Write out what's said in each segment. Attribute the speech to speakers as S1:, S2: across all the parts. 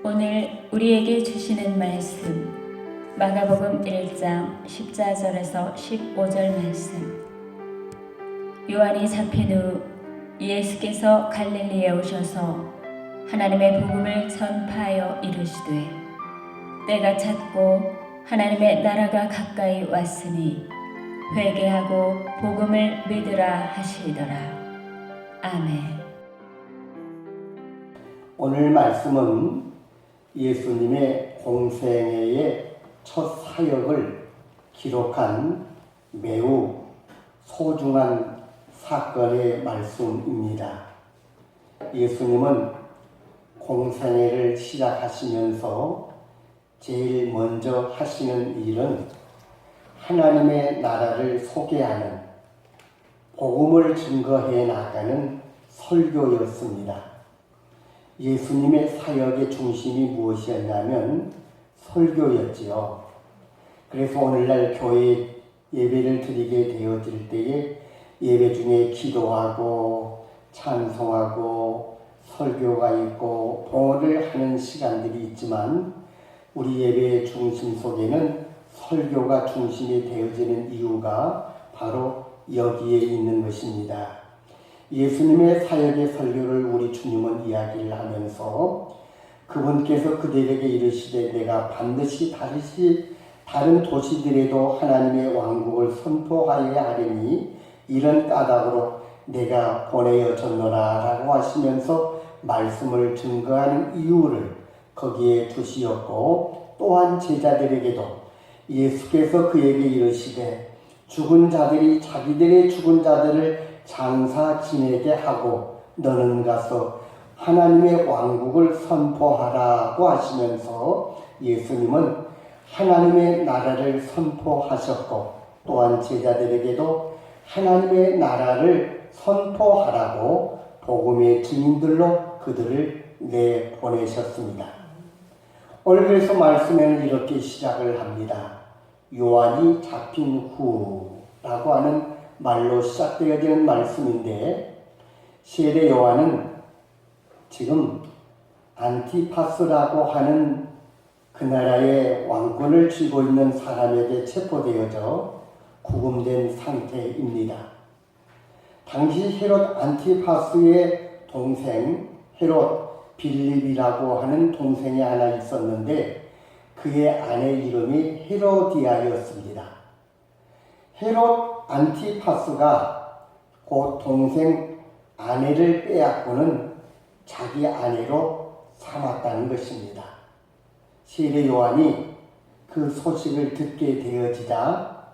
S1: 오늘 우리에게 주시는 말씀 마가복음 1장 14절에서 15절 말씀. 요한이 잡힌 후 예수께서 갈릴리에 오셔서 하나님의 복음을 전파하여 이르시되 때가 찼고 하나님의 나라가 가까이 왔으니 회개하고 복음을 믿으라 하시더라. 아멘.
S2: 오늘 말씀은 예수님의 공생애의 첫 사역을 기록한 매우 소중한 사건의 말씀입니다. 예수님은 공생애를 시작하시면서 제일 먼저 하시는 일은 하나님의 나라를 소개하는, 복음을 증거해 나가는 설교였습니다. 예수님의 사역의 중심이 무엇이었냐면 설교였지요. 그래서 오늘날 교회 예배를 드리게 되어질 때에 예배 중에 기도하고 찬송하고 설교가 있고 봉헌을 하는 시간들이 있지만 우리 예배의 중심 속에는 설교가 중심이 되어지는 이유가 바로 여기에 있는 것입니다. 예수님의 사역의 설교를 우리 주님은 이야기를 하면서 그분께서 그들에게 이르시되 내가 반드시 다른 도시들에도 하나님의 왕국을 선포하여야 하리니 이런 까닭으로 내가 보내어졌노라 라고 하시면서 말씀을 증거하는 이유를 거기에 두시었고, 또한 제자들에게도 예수께서 그에게 이르시되 죽은 자들이 자기들의 죽은 자들을 장사 지내게 하고 너는 가서 하나님의 왕국을 선포하라고 하시면서 예수님은 하나님의 나라를 선포하셨고, 또한 제자들에게도 하나님의 나라를 선포하라고 복음의 증인들로 그들을 내보내셨습니다. 오늘 그래서 말씀에는 이렇게 시작을 합니다. 요한이 잡힌 후라고 하는 말로 시작되어지는 말씀인데, 세례 요한은 지금 안티파스라고 하는 그 나라의 왕권을 쥐고 있는 사람에게 체포되어져 구금된 상태입니다. 당시 헤롯 안티파스의 동생 헤롯 빌립이라고 하는 동생이 하나 있었는데 그의 아내 이름이 헤로디아였습니다. 헤롯 안티파스가 그 동생 아내를 빼앗고는 자기 아내로 삼았다는 것입니다. 세례 요한이 그 소식을 듣게 되어지자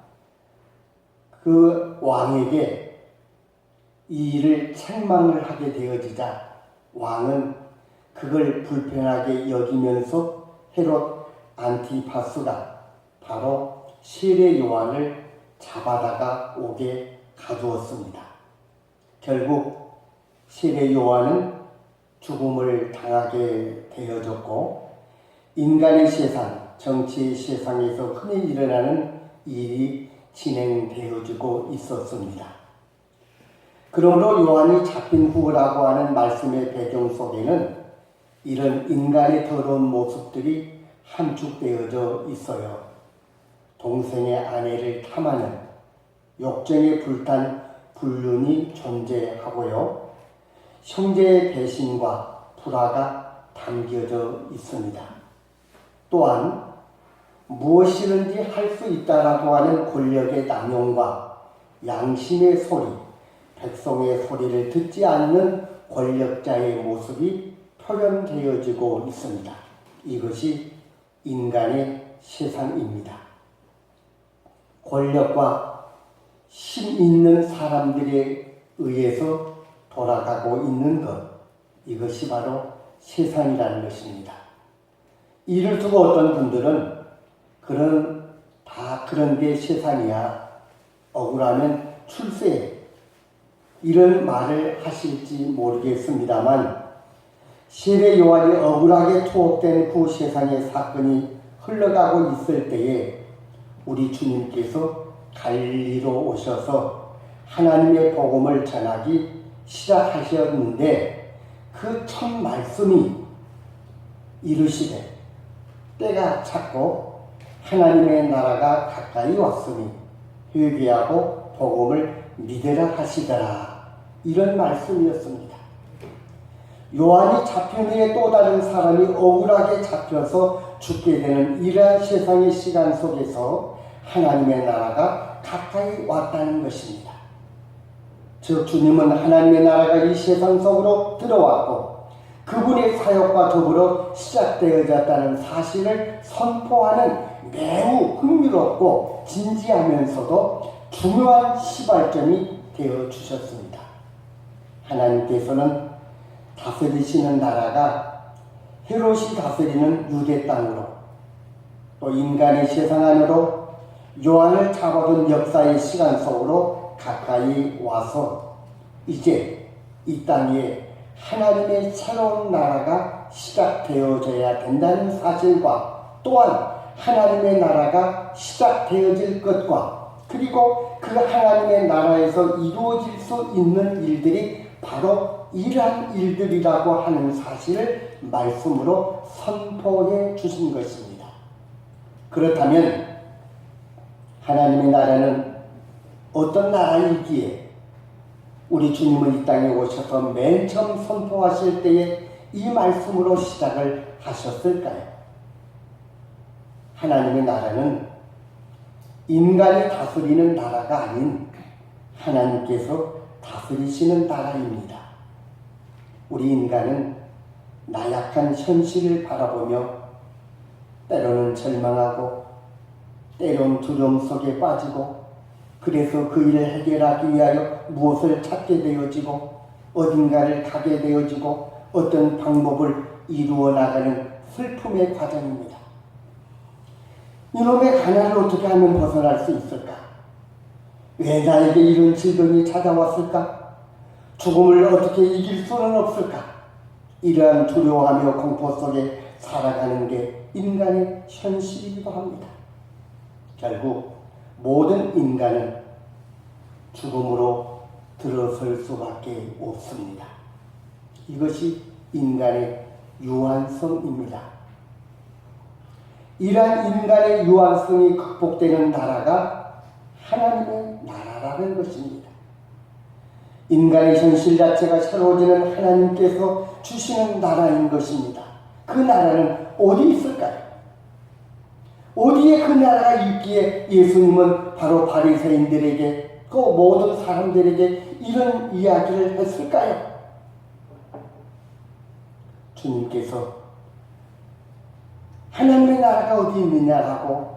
S2: 그 왕에게 이 일을 책망을 하게 되어지자 왕은 그걸 불편하게 여기면서 헤롯 안티파스가 바로 세례 요한을 잡아다가 옥에 가두었습니다. 결국 세례 요한은 죽음을 당하게 되어졌고, 인간의 세상, 정치의 세상에서 흔히 일어나는 일이 진행되어지고 있었습니다. 그러므로 요한이 잡힌 후라고 하는 말씀의 배경 속에는 이런 인간의 더러운 모습들이 함축되어져 있어요. 동생의 아내를 탐하는 욕정에 불탄 불륜이 존재하고요. 형제의 배신과 불화가 담겨져 있습니다. 또한 무엇이든지 할 수 있다라고 하는 권력의 남용과 양심의 소리, 백성의 소리를 듣지 않는 권력자의 모습이 표현되어지고 있습니다. 이것이 인간의 세상입니다. 권력과 힘 있는 사람들에 의해서 돌아가고 있는 것, 이것이 바로 세상이라는 것입니다. 이를 두고 어떤 분들은 그런 게 세상이야, 억울하면 출세해, 이런 말을 하실지 모르겠습니다만, 세례 요한이 억울하게 투옥된 그 세상의 사건이 흘러가고 있을 때에 우리 주님께서 갈릴리로 오셔서 하나님의 복음을 전하기 시작하셨는데 그 첫 말씀이 이르시되 때가 찼고 하나님의 나라가 가까이 왔으니 회개하고 복음을 믿으라 하시더라. 이런 말씀이었습니다. 요한이 잡힌 후에 또 다른 사람이 억울하게 잡혀서 죽게 되는 이러한 세상의 시간 속에서 하나님의 나라가 가까이 왔다는 것입니다. 즉 주님은 하나님의 나라가 이 세상 속으로 들어왔고 그분의 사역과 더불어 시작되어졌다는 사실을 선포하는 매우 흥미롭고 진지하면서도 중요한 시발점이 되어 주셨습니다. 하나님께서는 다스리시는 나라가 헤롯이 다스리는 유대 땅으로 또 인간의 세상 안으로 요한을 잡아둔 역사의 시간 속으로 가까이 와서 이제 이 땅에 하나님의 새로운 나라가 시작되어져야 된다는 사실과 또한 하나님의 나라가 시작되어질 것과 그리고 그 하나님의 나라에서 이루어질 수 있는 일들이 바로 이러한 일들이라고 하는 사실을 말씀으로 선포해 주신 것입니다. 그렇다면 하나님의 나라는 어떤 나라이기에 우리 주님은 이 땅에 오셔서 맨 처음 선포하실 때에 이 말씀으로 시작을 하셨을까요? 하나님의 나라는 인간이 다스리는 나라가 아닌 하나님께서 다스리시는 나라입니다. 우리 인간은 나약한 현실을 바라보며 때로는 절망하고 때로는 두려움 속에 빠지고 그래서 그 일을 해결하기 위하여 무엇을 찾게 되어지고 어딘가를 가게 되어지고 어떤 방법을 이루어 나가는 슬픔의 과정입니다. 이놈의 가난을 어떻게 하면 벗어날 수 있을까? 왜 나에게 이런 질병이 찾아왔을까? 죽음을 어떻게 이길 수는 없을까? 이러한 두려워하며 공포 속에 살아가는 게 인간의 현실이기도 합니다. 결국 모든 인간은 죽음으로 들어설 수밖에 없습니다. 이것이 인간의 유한성입니다. 이러한 인간의 유한성이 극복되는 나라가 하나님의 나라라는 것입니다. 인간의 현실 자체가 새로워지는 하나님께서 주시는 나라인 것입니다. 그 나라는 어디 있을까요? 어디에 그 나라가 있기에 예수님은 바로 바리새인들에게 그 모든 사람들에게 이런 이야기를 했을까요? 주님께서 하나님의 나라가 어디 있느냐라고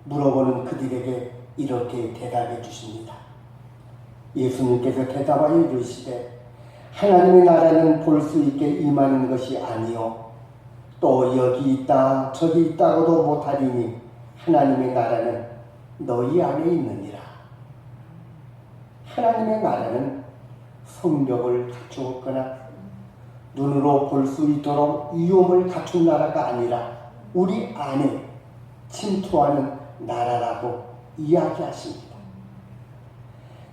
S2: 물어보는 그들에게 이렇게 대답해 주십니다. 예수님께서 대답하여 이르시되 하나님의 나라는 볼 수 있게 임하는 것이 아니요 또 여기 있다 저기 있다고도 못하리니 하나님의 나라는 너희 안에 있느니라. 하나님의 나라는 성벽을 갖추었거나 눈으로 볼 수 있도록 위엄을 갖춘 나라가 아니라 우리 안에 침투하는 나라라고 이야기하십니다.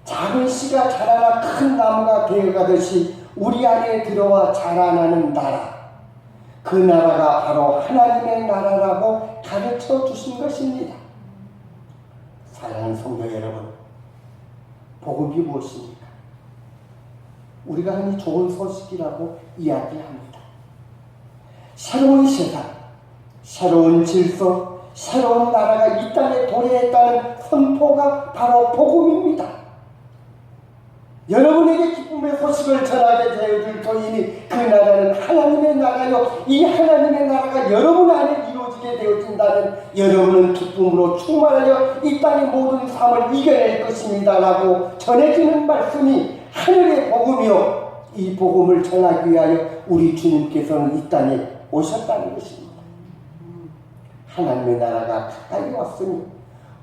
S2: 작은 씨가 자라나 큰 나무가 되어가듯이 우리 안에 들어와 자라나는 나라, 그 나라가 바로 하나님의 나라라고 가르쳐 주신 것입니다. 사랑하는 성도 여러분, 복음이 무엇입니까? 우리가 흔히 좋은 소식이라고 이야기합니다. 새로운 세상, 새로운 질서, 새로운 나라가 이 땅에 도래했다는 선포가 바로 복음입니다. 여러분에게 기쁨의 소식을 전하게 되어줄 터이니 그 나라는 하나님의 나라요 이 하나님의 나라가 여러분 안에 이루어지게 되어진다면 여러분은 기쁨으로 충만하여 이 땅의 모든 삶을 이겨낼 것입니다 라고 전해지는 말씀이 하늘의 복음이요 이 복음을 전하기 위하여 우리 주님께서는 이 땅에 오셨다는 것입니다. 하나님의 나라가 가까이 왔으니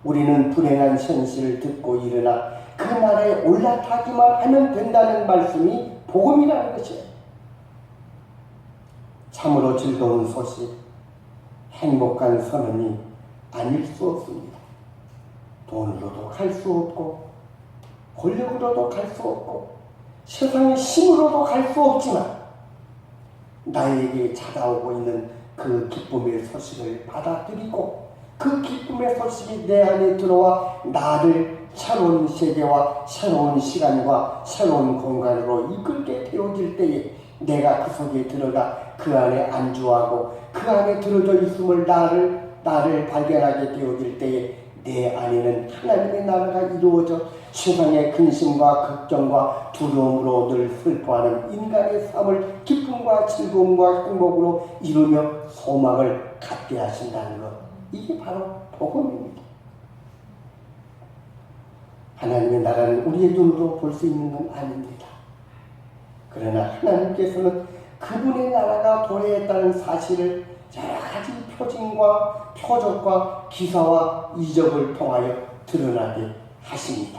S2: 우리는 불행한 현실을 듣고 일어나 그 나라에 올라타기만 하면 된다는 말씀이 복음이라는 것이에요. 참으로 즐거운 소식, 행복한 선언이 아닐 수 없습니다. 돈으로도 갈 수 없고 권력으로도 갈 수 없고 세상의 힘으로도 갈 수 없지만 나에게 찾아오고 있는 그 기쁨의 소식을 받아들이고 그 기쁨의 소식이 내 안에 들어와 나를 새로운 세계와 새로운 시간과 새로운 공간으로 이끌게 되어질 때에 내가 그 속에 들어가 그 안에 안주하고 그 안에 들어져 있음을 나를 발견하게 되어질 때에 내 안에는 하나님의 나라가 이루어져 세상의 근심과 걱정과 두려움으로 늘 슬퍼하는 인간의 삶을 기쁨과 즐거움과 행복으로 이루며 소망을 갖게 하신다는 것, 이게 바로 복음입니다. 하나님의 나라는 우리의 눈으로 볼 수 있는 건 아닙니다. 그러나 하나님께서는 그분의 나라가 도래했다는 사실을 여러 가지 표징과 표적과 기사와 이적을 통하여 드러나게 하십니다.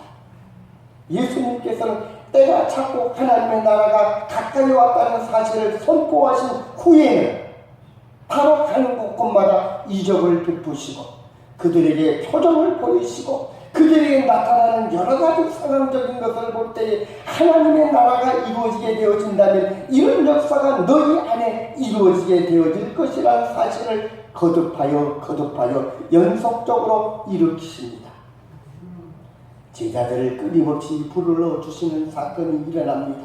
S2: 예수님께서는 때가 찼고 하나님의 나라가 가까이 왔다는 사실을 선포하신 후에는 바로 가는 곳곳마다 이적을 베푸시고 그들에게 표정을 보이시고 그들에게 나타나는 여러 가지 상황적인 것을 볼 때에 하나님의 나라가 이루어지게 되어진다면 이런 역사가 너희 안에 이루어지게 되어질 것이라는 사실을 거듭하여 연속적으로 일으키십니다. 제자들을 끊임없이 불러 주시는 사건이 일어납니다.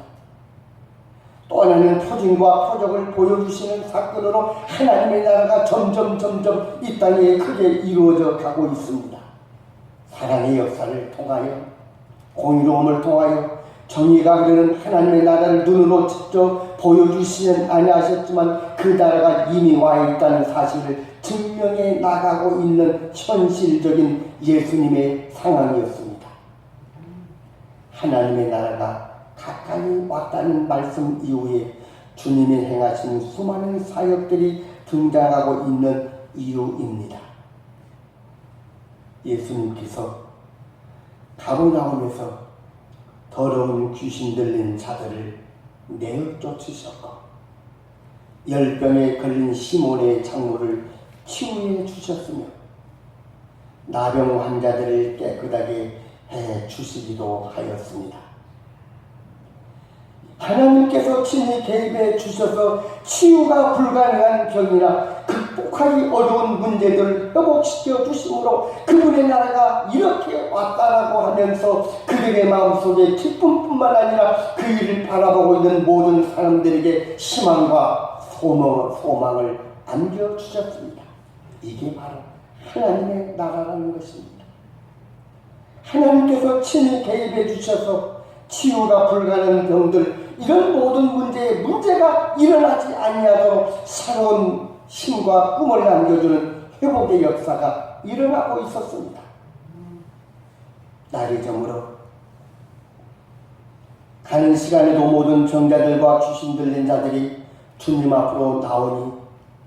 S2: 또 하나는 표징과 표적을 보여주시는 사건으로 하나님의 나라가 점점 이 땅에 크게 이루어져 가고 있습니다. 사랑의 역사를 통하여 공의로움을 통하여 정의가 흐르는 하나님의 나라를 눈으로 직접 보여주시진 아니하셨지만 그 나라가 이미 와 있다는 사실을 증명해 나가고 있는 현실적인 예수님의 상황이었습니다. 하나님의 나라가 가까이 왔다는 말씀 이후에 주님이 행하신 수많은 사역들이 등장하고 있는 이유입니다. 예수님께서 가버나움에서 더러운 귀신 들린 자들을 내어 쫓으셨고 열병에 걸린 시몬의 장모를 치유해 주셨으며 나병 환자들을 깨끗하게 해 주시기도 하였습니다. 하나님께서 친히 개입해 주셔서 치유가 불가능한 병이나 극복하기 어려운 문제들을 회복시켜 주심으로 그분의 나라가 이렇게 왔다라고 하면서 그들의 마음속에 기쁨뿐만 아니라 그 일을 바라보고 있는 모든 사람들에게 희망과 소망을 안겨주셨습니다. 이게 바로 하나님의 나라라는 것입니다. 하나님께서 친히 개입해 주셔서 치유가 불가능한 병들, 이런 모든 문제가 일어나지 아니하도록 새로운 힘과 꿈을 남겨주는 회복의 역사가 일어나고 있었습니다. 날이 저물어 가는 시간에도 모든 병자들과 귀신 들린 자들이 주님 앞으로 나오니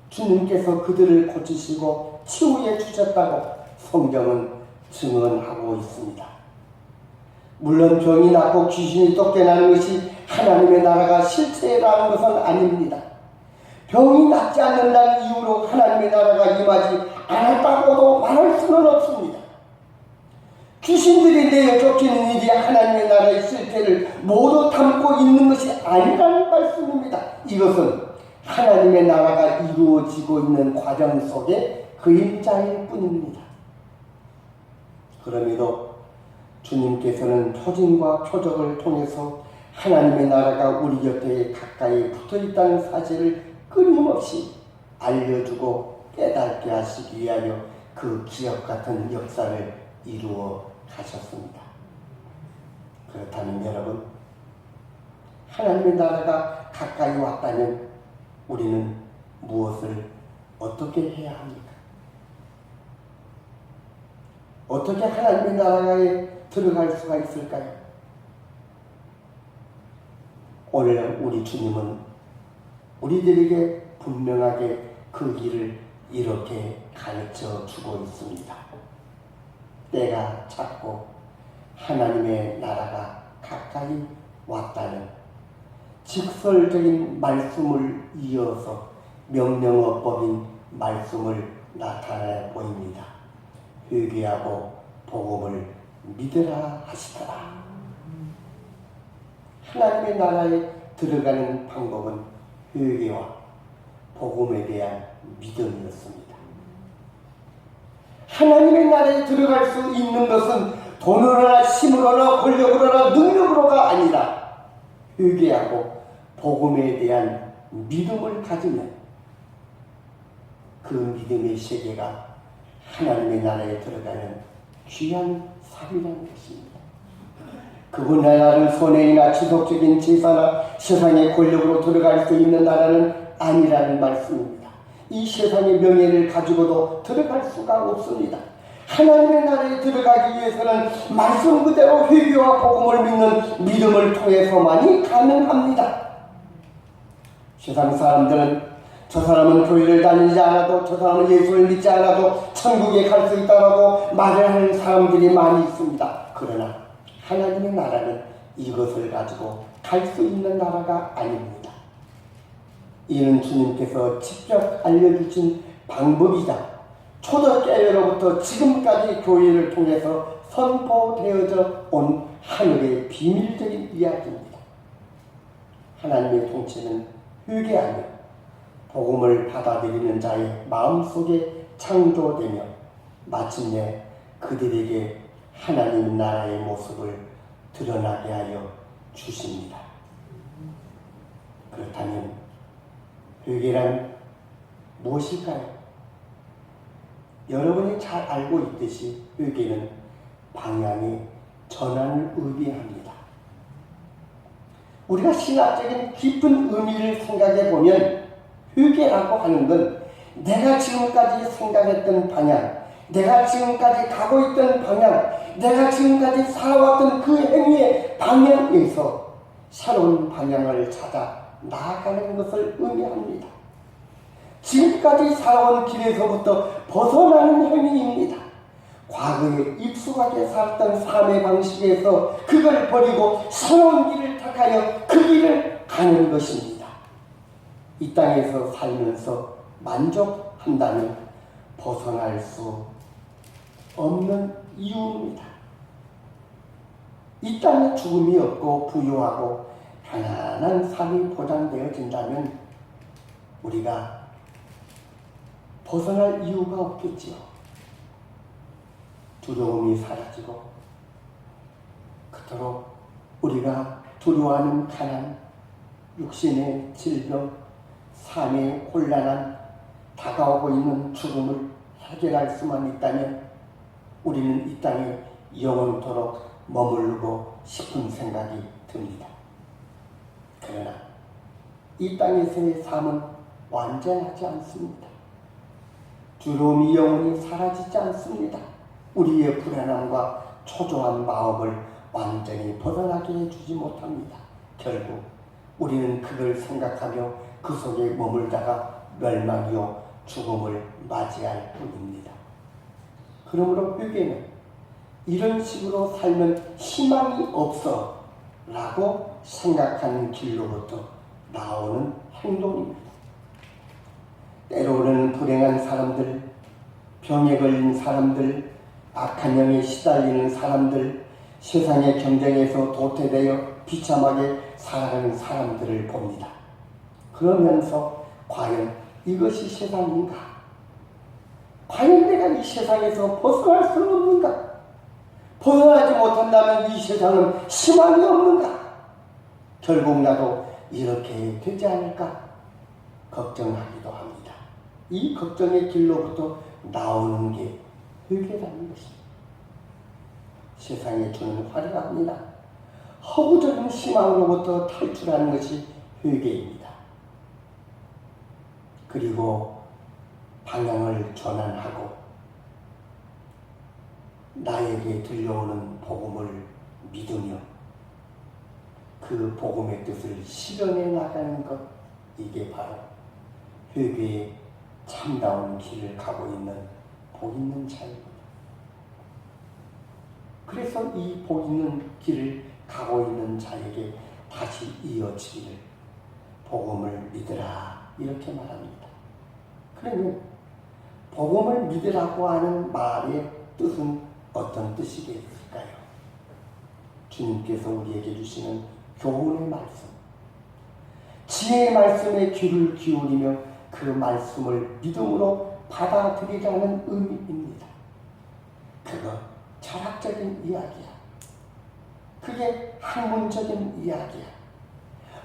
S2: 주님께서 그들을 고치시고 치유해 주셨다고 성경은 증언하고 있습니다. 물론 병이 낫고 귀신이 쫓겨나는 것이 하나님의 나라가 실체라는 것은 아닙니다. 병이 낫지 않는다는 이유로 하나님의 나라가 임하지 않았다고도 말할 수는 없습니다. 귀신들이 내어 쫓기는 일이 하나님의 나라의 실체를 모두 담고 있는 것이 아니라는 말씀입니다. 이것은 하나님의 나라가 이루어지고 있는 과정 속의 그림자일 뿐입니다. 그럼에도 주님께서는 표징과 표적을 통해서 하나님의 나라가 우리 곁에 가까이 붙어있다는 사실을 끊임없이 알려주고 깨닫게 하시기 위하여 그 기억 같은 역사를 이루어 가셨습니다. 그렇다면 여러분, 하나님의 나라가 가까이 왔다면 우리는 무엇을 어떻게 해야 합니까? 어떻게 하나님의 나라에 들어갈 수가 있을까요? 오늘 우리 주님은 우리들에게 분명하게 그 길을 이렇게 가르쳐 주고 있습니다. 때가 찼고 하나님의 나라가 가까이 왔다는 직설적인 말씀을 이어서 명령어법인 말씀을 나타내 보입니다. 회개하고 복음을 믿으라 하시더라. 하나님의 나라에 들어가는 방법은 회개와 복음에 대한 믿음이었습니다. 하나님의 나라에 들어갈 수 있는 것은 돈으로나 힘으로나 권력으로나 능력으로가 아니라 회개하고 복음에 대한 믿음을 가지면 그 믿음의 세계가 하나님의 나라에 들어가는 귀한 삶이라는 것입니다. 그 나라는 손해이나 지속적인 제사나 세상의 권력으로 들어갈 수 있는 나라는 아니라는 말씀입니다. 이 세상의 명예를 가지고도 들어갈 수가 없습니다. 하나님의 나라에 들어가기 위해서는 말씀 그대로 회개와 복음을 믿는 믿음을 통해서만이 가능합니다. 세상 사람들은 저 사람은 교회를 다니지 않아도, 저 사람은 예수를 믿지 않아도 천국에 갈 수 있다라고 말을 하는 사람들이 많이 있습니다. 그러나 하나님의 나라는 이것을 가지고 갈 수 있는 나라가 아닙니다. 이는 주님께서 직접 알려주신 방법이다. 초대교회로부터 지금까지 교회를 통해서 선포되어져 온 하늘의 비밀적인 이야기입니다. 하나님의 통치는 회개하며 복음을 받아들이는 자의 마음속에 창조되며 마침내 그들에게 하나님 나라의 모습을 드러나게 하여 주십니다. 그렇다면 회개란 무엇일까요? 여러분이 잘 알고 있듯이 회개는 방향의 전환을 의미합니다. 우리가 신학적인 깊은 의미를 생각해 보면 회개라고 하는 건 내가 지금까지 생각했던 방향, 내가 지금까지 가고 있던 방향, 내가 지금까지 살아왔던 그 행위의 방향에서 새로운 방향을 찾아 나아가는 것을 의미합니다. 지금까지 살아온 길에서부터 벗어나는 행위입니다. 과거에 익숙하게 살았던 삶의 방식에서 그걸 버리고 새로운 길을 택하여 그 길을 가는 것입니다. 이 땅에서 살면서 만족한다면 벗어날 수 없는 이유입니다. 이 땅에 죽음이 없고 부유하고 편안한 삶이 보장되어진다면 우리가 벗어날 이유가 없겠지요. 두려움이 사라지고 그토록 우리가 두려워하는 가난, 육신의 질병, 삶의 곤란한 다가오고 있는 죽음을 해결할 수만 있다면 우리는 이 땅에 영원토록 머물고 싶은 생각이 듭니다. 그러나 이 땅에서의 삶은 완전하지 않습니다. 두려움이 영원히 사라지지 않습니다. 우리의 불안함과 초조한 마음을 완전히 벗어나게 해주지 못합니다. 결국 우리는 그걸 생각하며 그 속에 머물다가 멸망이요 죽음을 맞이할 뿐입니다. 그러므로 회개는 이런 식으로 살면 희망이 없어 라고 생각하는 길로부터 나오는 행동입니다. 때로는 불행한 사람들, 병에 걸린 사람들, 악한 영에 시달리는 사람들, 세상의 경쟁에서 도태되어 비참하게 살아가는 사람들을 봅니다. 그러면서 과연 이것이 세상인가? 과연 내가 이 세상에서 벗어날 수 없는가? 벗어나지 못한다면 이 세상은 희망이 없는가? 결국 나도 이렇게 되지 않을까? 걱정하기도 합니다. 이 걱정의 길로부터 나오는 게 회개라는 것입니다. 세상에 주는 화려합니다. 허구적인 희망으로부터 탈출하는 것이 회개입니다. 그리고 방향을 전환하고 나에게 들려오는 복음을 믿으며 그 복음의 뜻을 실현해 나가는 것, 이게 바로 회개의 참다운 길을 가고 있는 복 있는 자입니다. 그래서 이 복 있는 길을 가고 있는 자에게 다시 이어지기를 복음을 믿으라 이렇게 말합니다. 그러면 복음을 믿으라고 하는 말의 뜻은 어떤 뜻이겠을까요? 주님께서 우리에게 주시는 교훈의 말씀, 지혜의 말씀에 귀를 기울이며 그 그 말씀을 믿음으로 받아들이자는 의미입니다. 그거 철학적인 이야기야. 그게 학문적인 이야기야.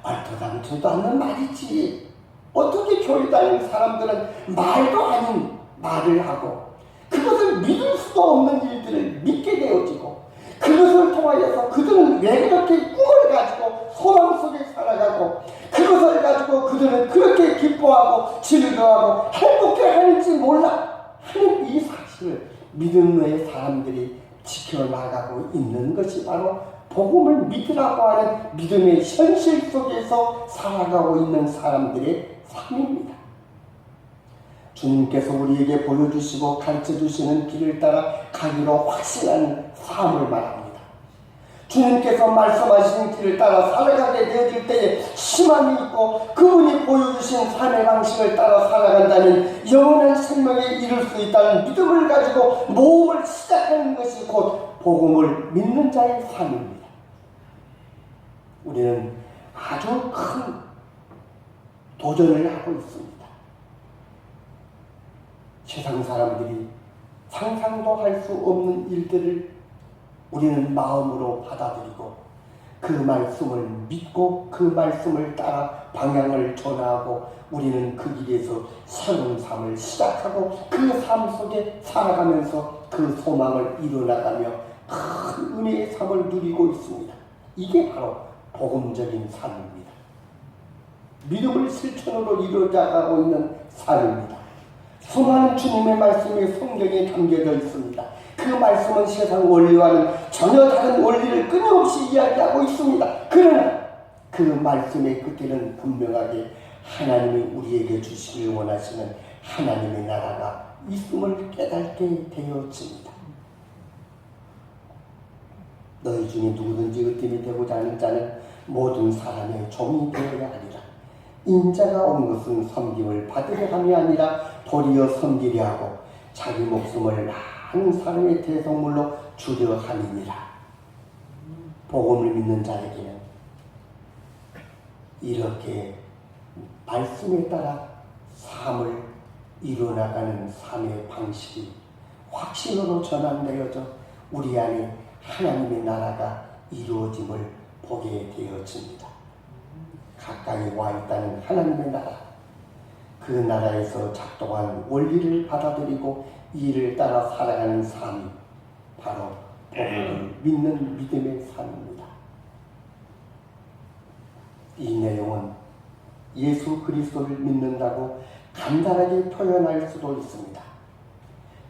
S2: 얼토당토도 않는 말이지. 어떻게 교회 다니는 사람들은 말도 아닌 말을 하고 그것을 믿을 수도 없는 일들을 믿게 되어지고 그것을 통하여서 그들은 왜 그렇게 꿈을 가지고 소망 속에 살아가고 그것을 가지고 그들은 그렇게 기뻐하고 즐거워하고 행복해하는지 몰라 하는 이 사실을 믿음의 사람들이 지켜나가고 있는 것이 바로 복음을 믿으라고 하는 믿음의 현실 속에서 살아가고 있는 사람들의 삶입니다. 주님께서 우리에게 보여주시고 가르쳐주시는 길을 따라 가기로 확신하는 삶을 말합니다. 주님께서 말씀하신 길을 따라 살아가게 되어질 때에 희망이 있고 그분이 보여주신 삶의 방식을 따라 살아간다면 영원한 생명에 이룰 수 있다는 믿음을 가지고 모험을 시작하는 것이 곧 복음을 믿는 자의 삶입니다. 우리는 아주 큰 도전을 하고 있습니다. 세상 사람들이 상상도 할 수 없는 일들을 우리는 마음으로 받아들이고 그 말씀을 믿고 그 말씀을 따라 방향을 전하고 우리는 그 길에서 새로운 삶을 시작하고 그 삶 속에 살아가면서 그 소망을 이루어나가며 큰 은혜의 삶을 누리고 있습니다. 이게 바로 복음적인 삶입니다. 믿음을 실천으로 이루어가고 있는 삶입니다. 수많은 주님의 말씀이 성경에 담겨져 있습니다. 그 말씀은 세상 원리와는 전혀 다른 원리를 끊임없이 이야기하고 있습니다. 그러나 그 말씀의 끝에는 분명하게 하나님이 우리에게 주시길 원하시는 하나님의 나라가 있음을 깨닫게 되어집니다. 너희 중에 누구든지 으뜸이 되고자 하는 자는 모든 사람의 종이 되어야 하리라. 인자가 온 것은 섬김을 받으려 함이 아니라 도리어 섬기려 하고 자기 목숨을 많은 사람의 대속물로 주려 함이니라. 복음을 믿는 자에게는 이렇게 말씀에 따라 삶을 이루어나가는 삶의 방식이 확신으로 전환되어져 우리 안에 하나님의 나라가 이루어짐을 보게 되어집니다. 가까이 와 있다는 하나님의 나라, 그 나라에서 작동한 원리를 받아들이고 이를 따라 살아가는 삶이 바로 복음을 믿는 믿음의 삶입니다. 이 내용은 예수 그리스도를 믿는다고 간단하게 표현할 수도 있습니다.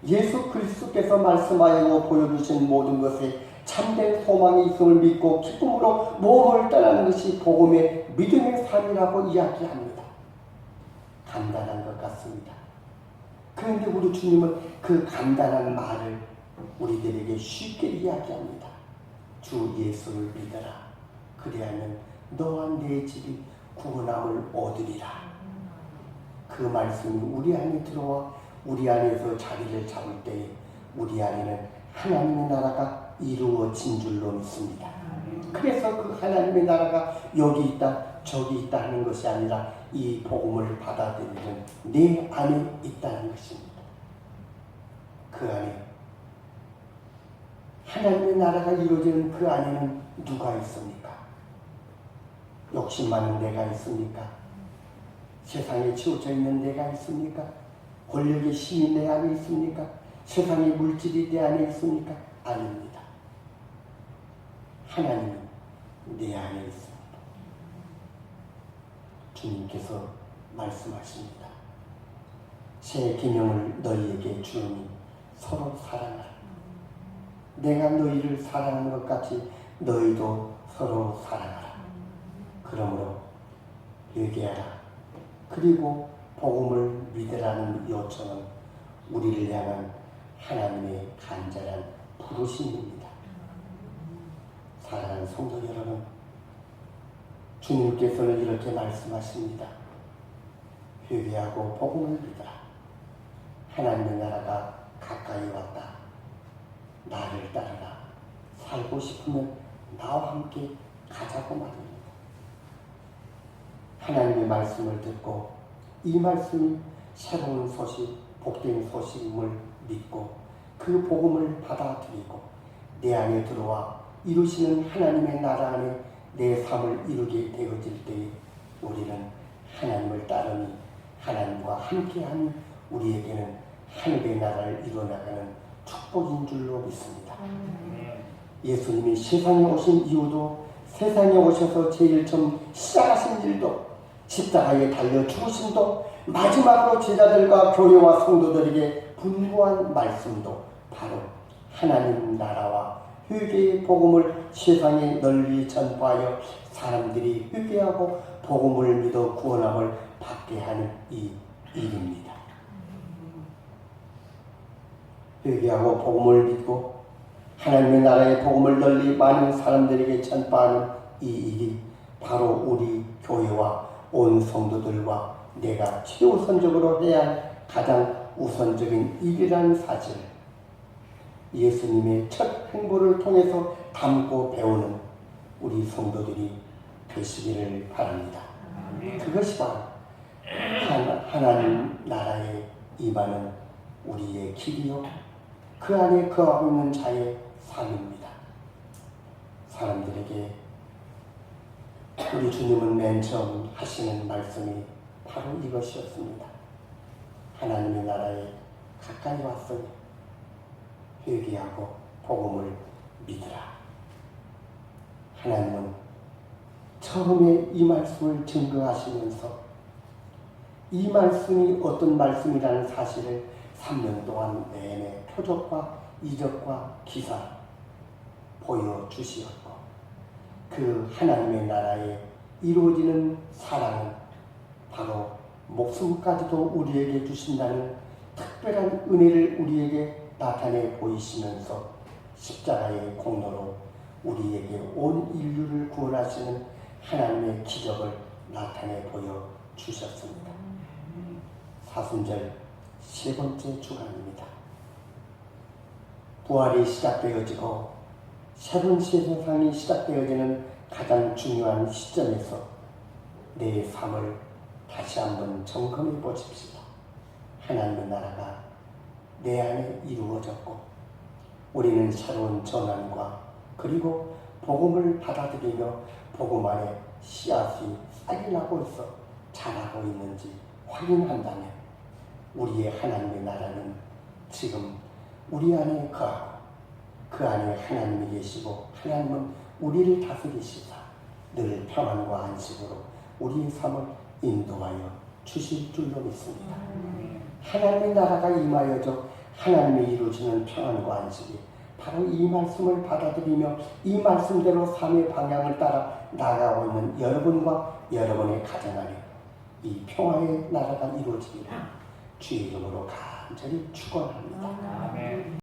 S2: 예수 그리스도께서 말씀하여 보여주신 모든 것에 참된 소망이 있음을 믿고 기쁨으로 모험을 떠나는 것이 복음의 믿음의 삶이라고 이야기합니다. 간단한 것 같습니다. 그런데 우리 주님은 그 간단한 말을 우리들에게 쉽게 이야기합니다. 주 예수를 믿어라. 그리하면 너와 내 집이 구원함을 얻으리라. 그 말씀이 우리 안에 들어와 우리 안에서 자리를 잡을 때에 우리 안에는 하나님의 나라가 이루어진 줄로 믿습니다. 그래서 그 하나님의 나라가 여기 있다 저기 있다 하는 것이 아니라 이 복음을 받아들이는 내 안에 있다는 것입니다. 그 안에 하나님의 나라가 이루어지는 그 안에는 누가 있습니까? 욕심 많은 내가 있습니까? 세상에 치우쳐 있는 내가 있습니까? 권력의 힘이 내 안에 있습니까? 세상의 물질이 내 안에 있습니까? 아닙니다. 하나님은 내 안에 있습니다. 주님께서 말씀하십니다. 새 계명을 너희에게 주오니 서로 사랑하라. 내가 너희를 사랑하는 것 같이 너희도 서로 사랑하라. 그러므로 회개하라. 그리고 복음을 믿으라는 요청은 우리를 향한 하나님의 간절한 부르심입니다. 사랑하는 성도 여러분, 주님께서는 이렇게 말씀하십니다. 회개하고 복음을 믿어라. 하나님의 나라가 가까이 왔다. 나를 따르라. 살고 싶으면 나와 함께 가자고 말입니다. 하나님의 말씀을 듣고 이 말씀이 새로운 소식, 복된 소식임을 믿고 그 복음을 받아들이고 내 안에 들어와 이루시는 하나님의 나라 안에 내 삶을 이루게 되어질 때에 우리는 하나님을 따르니 하나님과 함께하니 우리에게는 하늘의 나라를 이루어나가는 축복인 줄로 믿습니다. 예수님이 세상에 오신 이유도 세상에 오셔서 제일 처음 시작하신 일도 십자가에 달려 죽으심도 마지막으로 제자들과 교회와 성도들에게 분부한 말씀도 바로 하나님 나라와 회개의 복음을 세상에 널리 전파하여 사람들이 회개하고 복음을 믿어 구원함을 받게 하는 이 일입니다. 회개하고 복음을 믿고 하나님의 나라의 복음을 널리 많은 사람들에게 전파하는 이 일이 바로 우리 교회와 온 성도들과 내가 최우선적으로 해야 할 가장 우선적인 일이라는 사실을 예수님의 첫 행보를 통해서 담고 배우는 우리 성도들이 되시기를 바랍니다. 그것이 바로 하나님 나라에 임하는 우리의 길이요 그 안에 거하고 있는 자의 삶입니다. 사람들에게 우리 주님은 맨 처음 하시는 말씀이 바로 이것이었습니다. 하나님의 나라에 가까이 왔으니 회개하고 복음을 믿으라. 하나님은 처음에 이 말씀을 증거하시면서 이 말씀이 어떤 말씀이라는 사실을 3년 동안 내내 표적과 이적과 기사 보여주시었고 그 하나님의 나라에 이루어지는 사랑은 바로 목숨까지도 우리에게 주신다는 특별한 은혜를 우리에게 나타내 보이시면서 십자가의 공로로 우리에게 온 인류를 구원하시는 하나님의 기적을 나타내 보여주셨습니다. 사순절 세 번째 주간입니다. 부활이 시작되어지고 새로운 세상이 시작되어지는 가장 중요한 시점에서 내 삶을 다시 한번 점검해 보십시다. 하나님의 나라가 내 안에 이루어졌고 우리는 새로운 전환과 그리고 복음을 받아들이며 복음 안에 씨앗이 싹이 나고 있어 자라고 있는지 확인한다면 우리의 하나님의 나라는 지금 우리 안에 거하고 그 안에 하나님이 계시고 하나님은 우리를 다스리시사 늘 평안과 안식으로 우리의 삶을 인도하여 주실 줄로 믿습니다. 하나님의 나라가 임하여져 하나님이 이루시는 평안과 안식이 바로 이 말씀을 받아들이며 이 말씀대로 삶의 방향을 따라 나아가고 있는 여러분과 여러분의 가정 안에 이 평화의 나라가 이루어지기를 주의 이름으로 간절히 축원합니다.